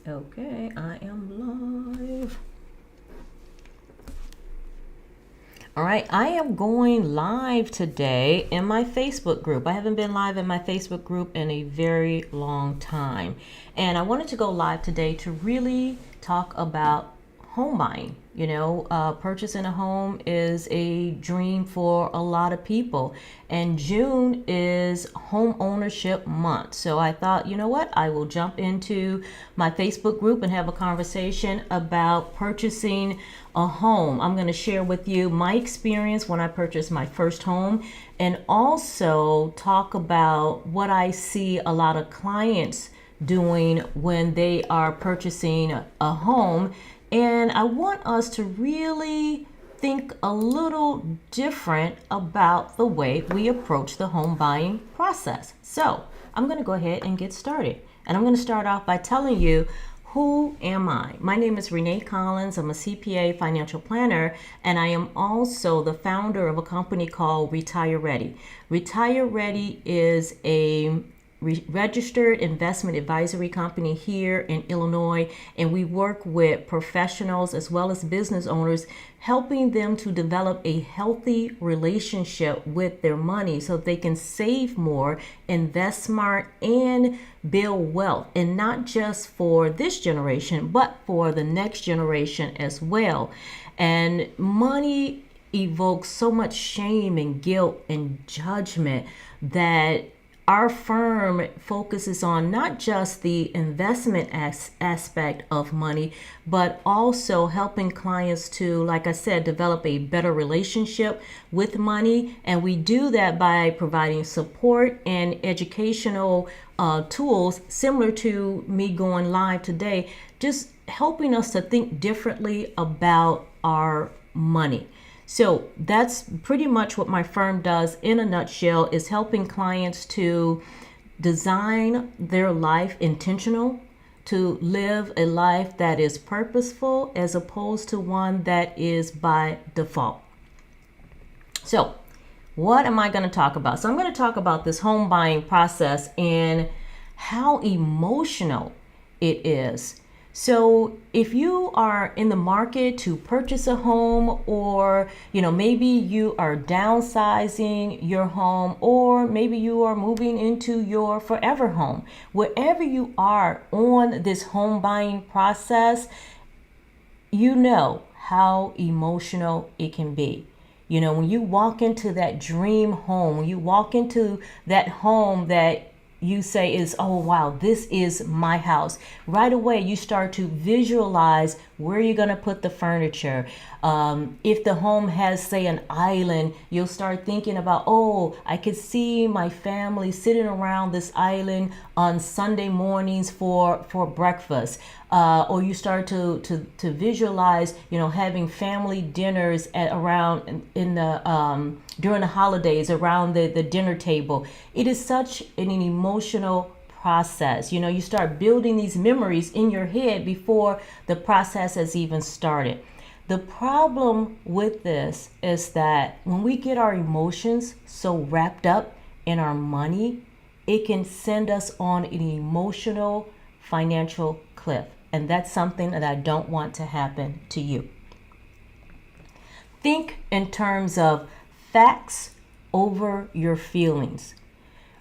Okay, I am live. All right, I am going live today in my Facebook group. I haven't been live in my Facebook group in a very long time. And I wanted to go live today to really talk about home buying. Purchasing a home is a dream for a lot of people. And June is home ownership month. So I thought, you know what? I will jump into my Facebook group and have a conversation about purchasing a home. I'm going to share with you my experience when I purchased my first home and also talk about what I see a lot of clients doing when they are purchasing a home. And I want us to really think a little different about the way we approach the home buying process. So I'm going to go ahead and get started. And I'm going to start off by telling you, who am I? My name is Renee Collins. I'm a CPA financial planner, and I am also the founder of a company called Retire Ready. Retire Ready is a registered investment advisory company here in Illinois, and we work with professionals as well as business owners, helping them to develop a healthy relationship with their money so they can save more, invest smart, and build wealth, and not just for this generation, but for the next generation as well. And money evokes so much shame and guilt and judgment that our firm focuses on not just the investment aspect of money, but also helping clients to, like I said, develop a better relationship with money. And we do that by providing support and educational tools, similar to me going live today, just helping us to think differently about our money. So that's pretty much what my firm does in a nutshell, is helping clients to design their life intentional, to live a life that is purposeful as opposed to one that is by default. So what am I going to talk about? So I'm going to talk about this home buying process and how emotional it is. So if you are in the market to purchase a home, or maybe you are downsizing your home, or maybe you are moving into your forever home, wherever you are on this home buying process, you know how emotional it can be. When you walk into that dream home, when you walk into that home that you say is, oh wow, this is my house. Right away, you start to visualize where you're going to put the furniture. If the home has, say, an island, you'll start thinking about, oh, I could see my family sitting around this island on Sunday mornings for breakfast. Or you start to visualize, having family dinners around in the during the holidays around the dinner table. It is such an emotional process. You start building these memories in your head before the process has even started. The problem with this is that when we get our emotions so wrapped up in our money, it can send us on an emotional financial cliff. And that's something that I don't want to happen to you. Think in terms of facts over your feelings.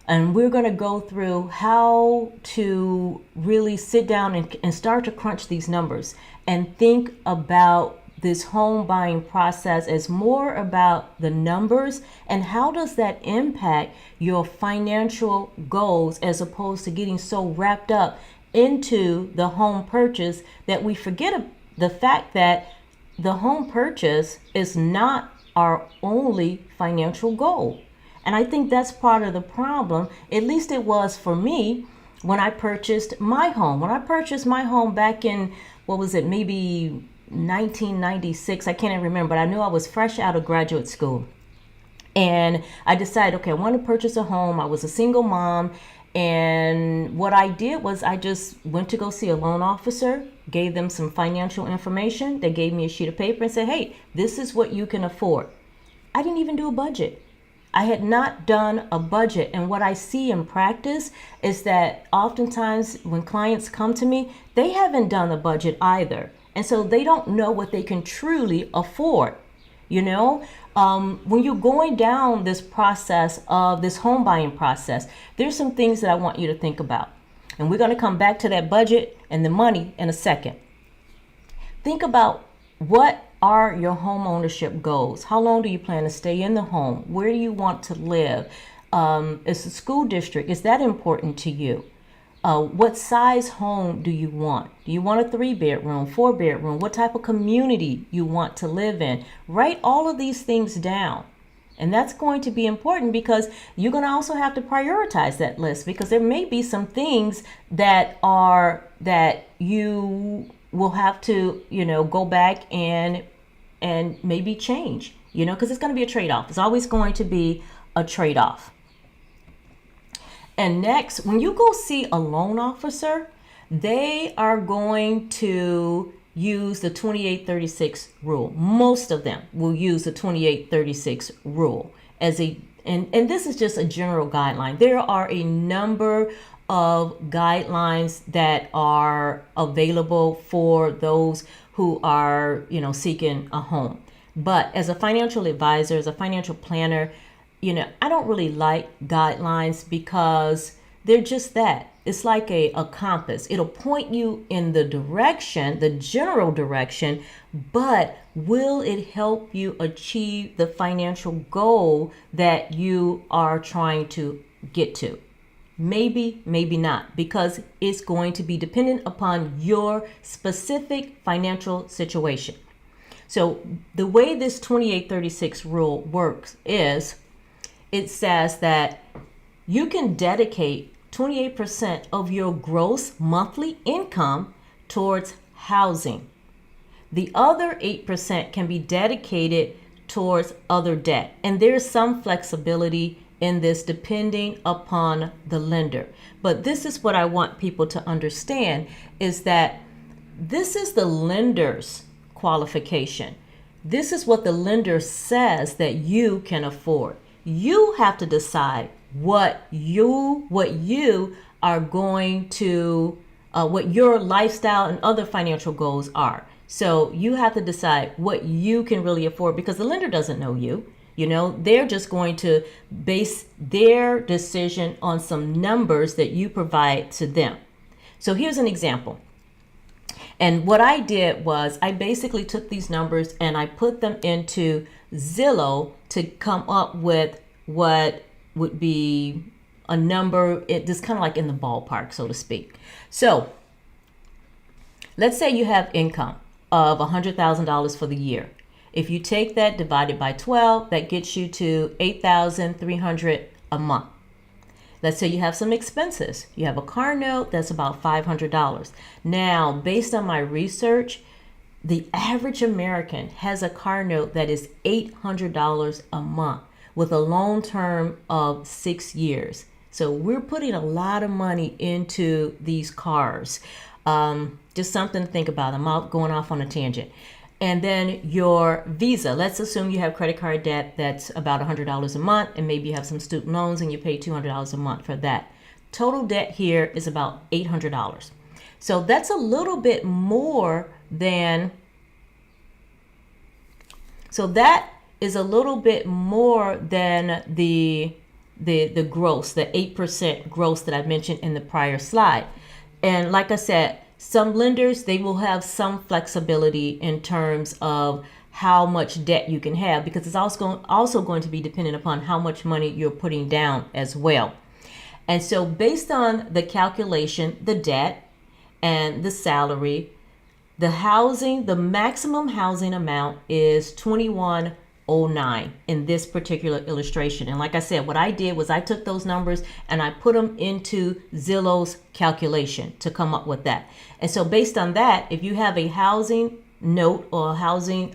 And we're going to go through how to really sit down and start to crunch these numbers and think about this home buying process as more about the numbers and how does that impact your financial goals, as opposed to getting so wrapped up into the home purchase that we forget the fact that the home purchase is not our only financial goal. And I think that's part of the problem. At least it was for me when I purchased my home. When I purchased my home back in, what was it, maybe 1996, I can't even remember, but I knew I was fresh out of graduate school. And I decided, okay, I want to purchase a home. I was a single mom. And what I did was I just went to go see a loan officer, gave them some financial information. They gave me a sheet of paper and said, hey, this is what you can afford. I didn't even do a budget. I had not done a budget. And what I see in practice is that oftentimes when clients come to me, they haven't done a budget either. And so they don't know what they can truly afford. You know, when you're going down this process of this home buying process, there's some things that I want you to think about. And we're going to come back to that budget and the money in a second. Think about, what are your home ownership goals? How long do you plan to stay in the home? Where do you want to live? Is the school district, is that important to you? What size home do you want? Do you want a 3-bedroom, 4-bedroom? What type of community you want to live in? Write all of these things down. And that's going to be important because you're going to also have to prioritize that list, because there may be some things that you will have to, go back and maybe change, because it's going to be a trade-off. It's always going to be a trade-off. And next, when you go see a loan officer, they are going to use the 2836 rule. Most of them will use the 2836 rule and this is just a general guideline. There are a number of guidelines that are available for those who are, seeking a home. But as a financial advisor, as a financial planner, I don't really like guidelines because they're just that. It's like a compass. It'll point you in the direction, the general direction, but will it help you achieve the financial goal that you are trying to get to? Maybe, maybe not, because it's going to be dependent upon your specific financial situation. So the way this 2836 rule works is, it says that you can dedicate 28% of your gross monthly income towards housing. The other 8% can be dedicated towards other debt. And there's some flexibility in this depending upon the lender. But this is what I want people to understand, is that this is the lender's qualification. This is what the lender says that you can afford. You have to decide what you are going to, what your lifestyle and other financial goals are. So you have to decide what you can really afford, because the lender doesn't know you. They're just going to base their decision on some numbers that you provide to them. So here's an example. And what I did was I basically took these numbers and I put them into Zillow to come up with what would be a number, just kind of like in the ballpark, so to speak. So let's say you have income of $100,000 for the year. If you take that divided by 12, that gets you to $8,300 a month. Let's say you have some expenses. You have a car note that's about $500. Now, based on my research, the average American has a car note that is $800 a month with a loan term of 6 years. So we're putting a lot of money into these cars. Just something to think about. I'm going off on a tangent. And then your Visa, let's assume you have credit card debt that's about $100 a month, and maybe you have some student loans and you pay $200 a month for that. Total debt here is about $800. So that's a little bit more than, the gross, the 8% gross that I mentioned in the prior slide. And like I said, some lenders, they will have some flexibility in terms of how much debt you can have, because it's also going to be dependent upon how much money you're putting down as well. And so based on the calculation, the debt and the salary, the maximum housing amount is $2,109 in this particular illustration. And like I said, what I did was I took those numbers and I put them into Zillow's calculation to come up with that. And so based on that, if you have a housing note or a housing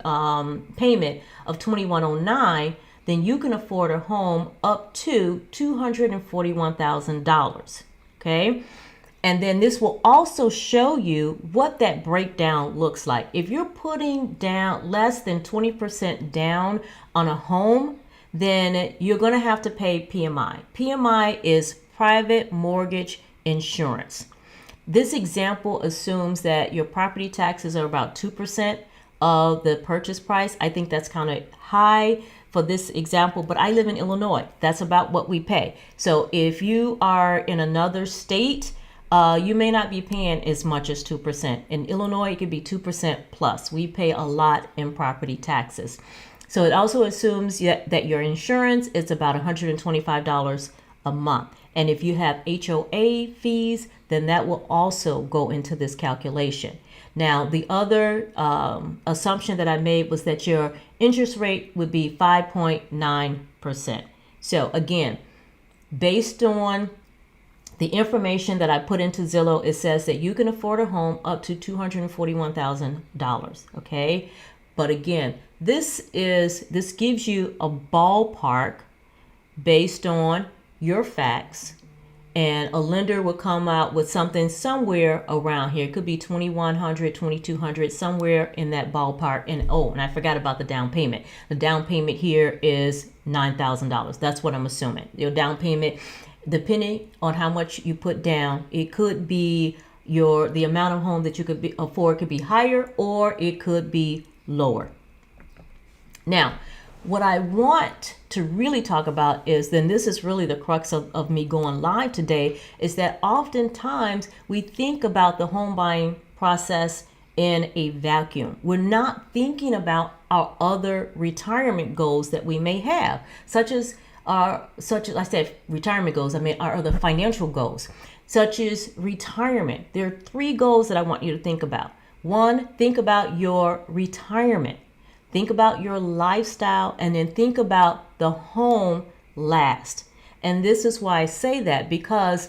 payment of $2,109, then you can afford a home up to $241,000. Okay. And then this will also show you what that breakdown looks like. If you're putting down less than 20% down on a home, then you're going to have to pay PMI. PMI is private mortgage insurance. This example assumes that your property taxes are about 2% of the purchase price. I think that's kind of high for this example, but I live in Illinois. That's about what we pay. So if you are in another state, you may not be paying as much as 2%. In Illinois, it could be 2% plus. We pay a lot in property taxes. So it also assumes that your insurance is about $125 a month. And if you have HOA fees, then that will also go into this calculation. Now, the other assumption that I made was that your interest rate would be 5.9%. So again, based on the information that I put into Zillow, it says that you can afford a home up to $241,000, okay? But again, this gives you a ballpark based on your facts, and a lender will come out with something somewhere around here. It could be $2,100, $2,200, somewhere in that ballpark. And I forgot about the down payment. The down payment here is $9,000. That's what I'm assuming. Your down payment, depending on how much you put down, it could be the amount of home that you could afford could be higher, or it could be lower. Now, what I want to really talk about is, then this is really the crux of me going live today, is that oftentimes we think about the home buying process in a vacuum. We're not thinking about our other retirement goals that we may have, such as I said, retirement goals. I mean, our other financial goals, such as retirement. There are 3 goals that I want you to think about. 1, think about your retirement. Think about your lifestyle, and then think about the home last. And this is why I say that, because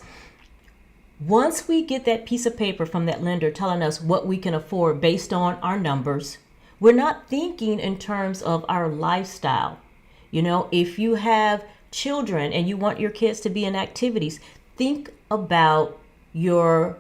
once we get that piece of paper from that lender telling us what we can afford based on our numbers, we're not thinking in terms of our lifestyle. You know, if you have children and you want your kids to be in activities, think about your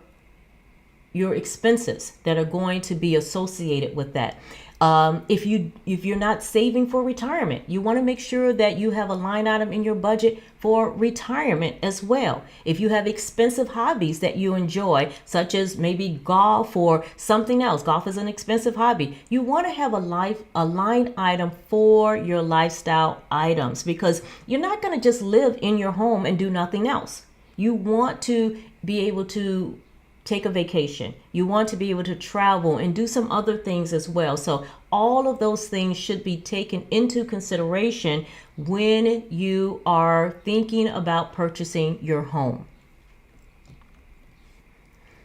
expenses that are going to be associated with that. If you're not saving for retirement, you want to make sure that you have a line item in your budget for retirement as well. If you have expensive hobbies that you enjoy, such as maybe golf or something else, golf is an expensive hobby. You want to have a line item for your lifestyle items, because you're not going to just live in your home and do nothing else. You want to be able to take a vacation. You want to be able to travel and do some other things as well. So all of those things should be taken into consideration when you are thinking about purchasing your home.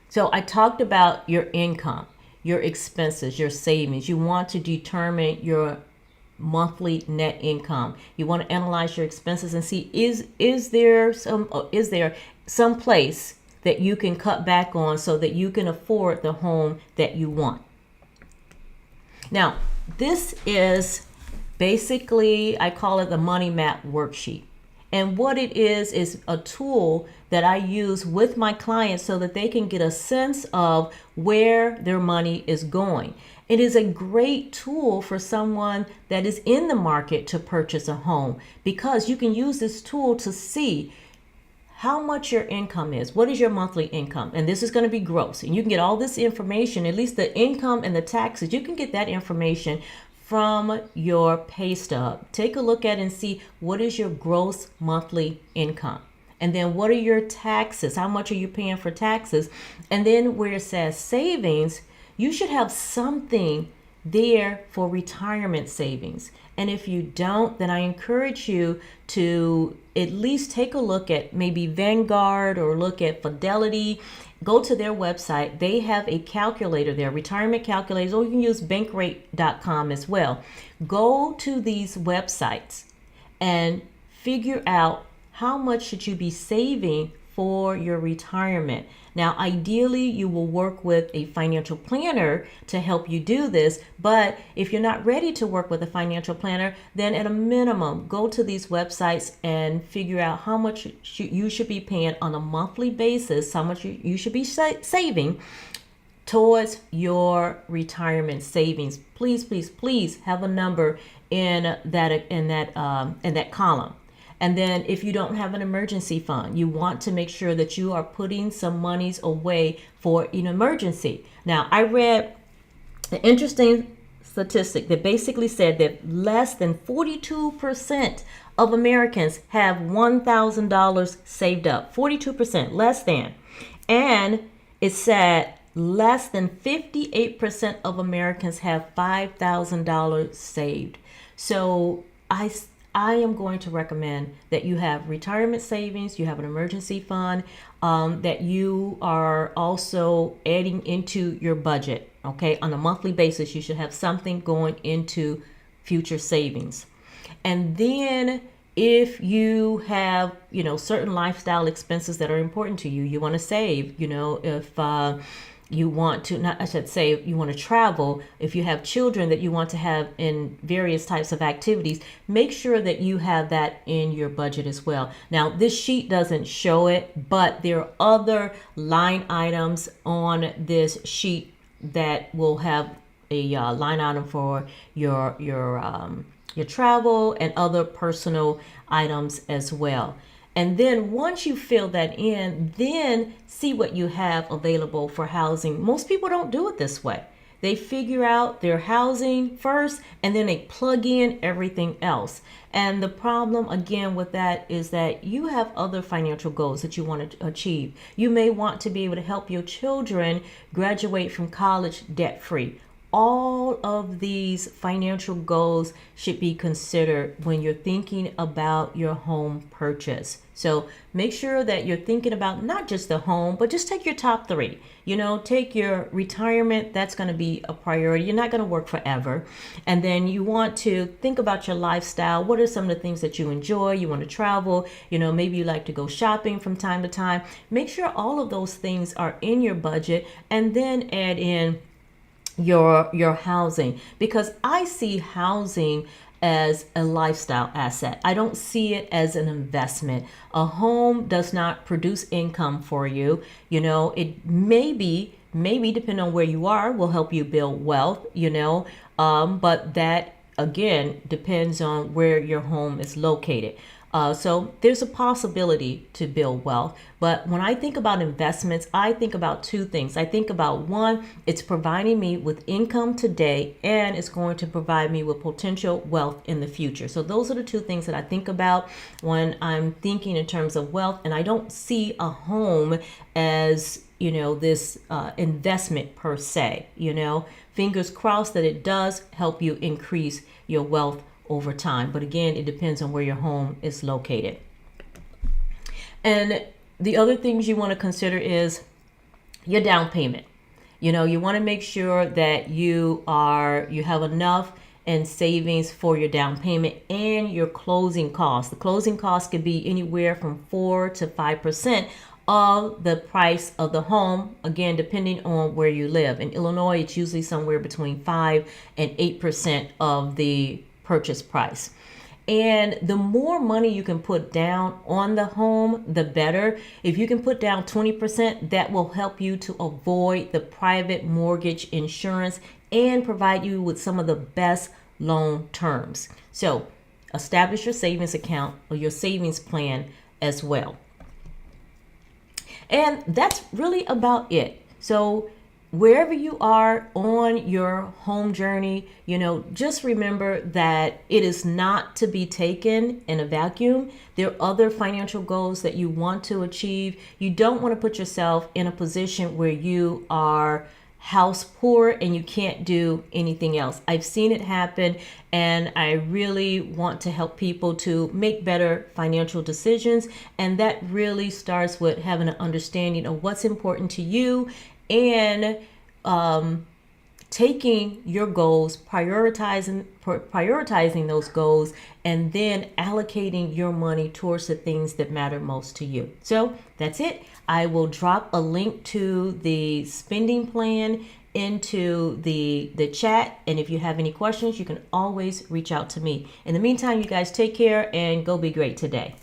So I talked about your income, your expenses, your savings. You want to determine your monthly net income. You want to analyze your expenses and see, is there some place that you can cut back on so that you can afford the home that you want. Now, this is basically, I call it the Money Map worksheet. And what it is a tool that I use with my clients so that they can get a sense of where their money is going. It is a great tool for someone that is in the market to purchase a home, because you can use this tool to see how much your income is. What is your monthly income? And this is going to be gross. And you can get all this information, at least the income and the taxes. You can get that information from your pay stub. Take a look at it and see, what is your gross monthly income? And then what are your taxes? How much are you paying for taxes? And then where it says savings, you should have something there for retirement savings. And if you don't, then I encourage you to at least take a look at maybe Vanguard or look at Fidelity. Go to their website. They have a calculator there, retirement calculators, or you can use bankrate.com as well. Go to these websites and figure out how much should you be saving for your retirement. Now, ideally, you will work with a financial planner to help you do this. But if you're not ready to work with a financial planner, then at a minimum, go to these websites and figure out how much you should be paying on a monthly basis, how much you should be saving towards your retirement savings. Please, please, please have a number in that column. And then if you don't have an emergency fund, you want to make sure that you are putting some monies away for an emergency. Now, I read an interesting statistic that basically said that less than 42% of Americans have $1,000 saved up. 42%, less than. And it said less than 58% of Americans have $5,000 saved. So I am going to recommend that you have retirement savings, you have an emergency fund, that you are also adding into your budget. Okay, on a monthly basis, you should have something going into future savings. And then if you have, certain lifestyle expenses that are important to you, you want to save, if you want to, not I should say, you want to travel, if you have children that you want to have in various types of activities, make sure that you have that in your budget as well. Now, this sheet doesn't show it, but there are other line items on this sheet that will have a line item for your travel and other personal items as well. And then once you fill that in, then see what you have available for housing. Most people don't do it this way. They figure out their housing first and then they plug in everything else. And the problem again with that is that you have other financial goals that you want to achieve. You may want to be able to help your children graduate from college debt-free. All of these financial goals should be considered when you're thinking about your home purchase. So make sure that you're thinking about not just the home, but just take your top three. Take your retirement. That's going to be a priority. You're not going to work forever. And then you want to think about your lifestyle. What are some of the things that you enjoy? You want to travel. Maybe you like to go shopping from time to time. Make sure all of those things are in your budget, and then add in your housing, because I see housing as a lifestyle asset. I don't see it as an investment. A home does not produce income for you. It maybe depending on where you are will help you build wealth, but that again depends on where your home is located. So there's a possibility to build wealth. But when I think about investments, I think about two things. I think about one, it's providing me with income today, and it's going to provide me with potential wealth in the future. So those are the two things that I think about when I'm thinking in terms of wealth. And I don't see a home as, this investment per se, Fingers crossed that it does help you increase your wealth over time. But again, it depends on where your home is located. And the other things you want to consider is your down payment. You want to make sure that you have enough in savings for your down payment and your closing costs. The closing costs could be anywhere from 4 to 5% of the price of the home, again, depending on where you live. In Illinois, it's usually somewhere between 5 and 8% of the purchase price. And the more money you can put down on the home, the better. If you can put down 20%, that will help you to avoid the private mortgage insurance and provide you with some of the best loan terms. So establish your savings account or your savings plan as well. And that's really about it. So wherever you are on your home journey, just remember that it is not to be taken in a vacuum. There are other financial goals that you want to achieve. You don't want to put yourself in a position where you are house poor and you can't do anything else. I've seen it happen, and I really want to help people to make better financial decisions. And that really starts with having an understanding of what's important to you, and taking your goals, prioritizing those goals, and then allocating your money towards the things that matter most to you. So that's it. I will drop a link to the spending plan into the chat. And if you have any questions, you can always reach out to me. In the meantime, you guys take care and go be great today.